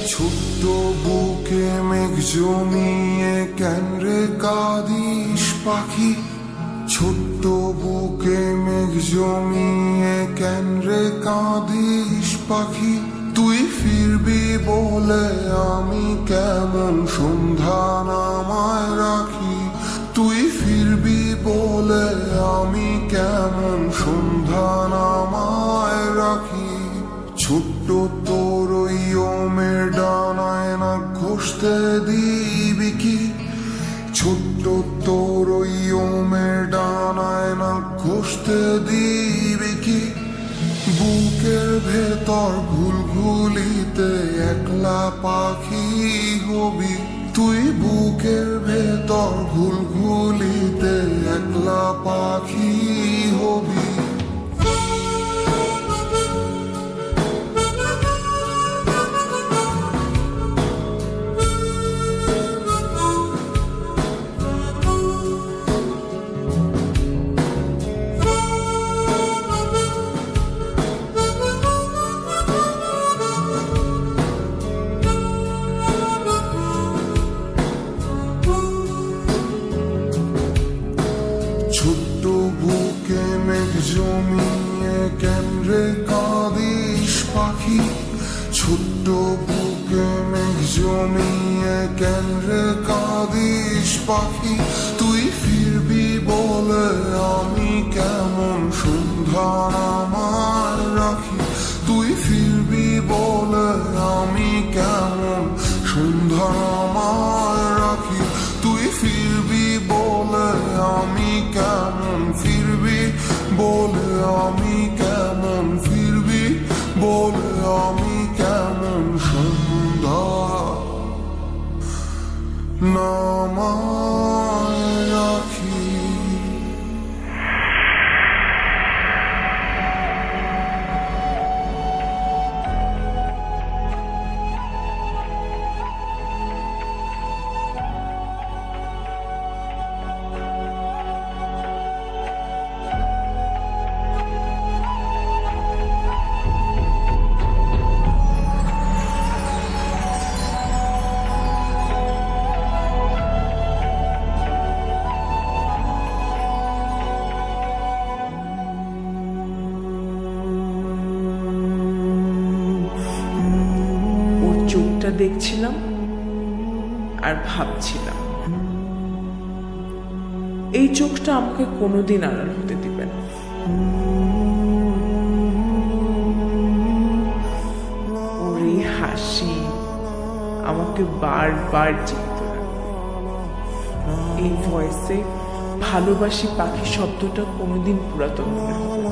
ছোট্ট বুকে মেঘ জমিয়ে কেন রে কাঁদিস পাখি, ছোট্ট বুকে মেঘ জমিয়ে কেন রে কাঁদিস পাখি, তুই ফিরবি বলে আমি কেমন সন্ধ্যা নামায় রাখি, তুই ফিরবি বলে আমি কেমন সন্ধ্যা নামায় রাখি। ছোট্ট তোর ওই ওমের ডানায় না ঘষতে দিবি কি, ছোট্ট তোর ওই ওমের ডানায় না ঘষতে দিবি কি, বুকের ভেতর ঘুলঘুলিতে একলা পাখি হবি, তুই বুকের ভেতর ঘুলঘুলিতে একলা পাখি হবি। ছোট্ট বুকে মেঘ জমিয়ে কেন রে কাঁদিস পাখি, ছোট্ট বুকে মেঘ জমিয়ে কেন রে কাঁদিস পাখি, তুই ফিরবি বলে আমি কেমন সন্ধ্যা নামায় রাখি, তুই ফিরবি বলে আমি কেমন সন্ধ্যা নামায় রাখি, তুই ফিরবি বলে আমি কেমন ফিরবি বলে আমি কেমন ফিরবি বলে আমি কেমন সন্ধ্যা নামায় রাখি। চোখটা দেখছিলাম আর ভাবছিলাম এই চোখটা আমাকে কোনোদিন আড়াল হতে দিবে না। ওর এই হাসি আমাকে বারবার চিনতে রাখবে। এই ভয়েসে ভালোবাসি পাখি শব্দটা কোনোদিন পুরাতন মনে হবে না।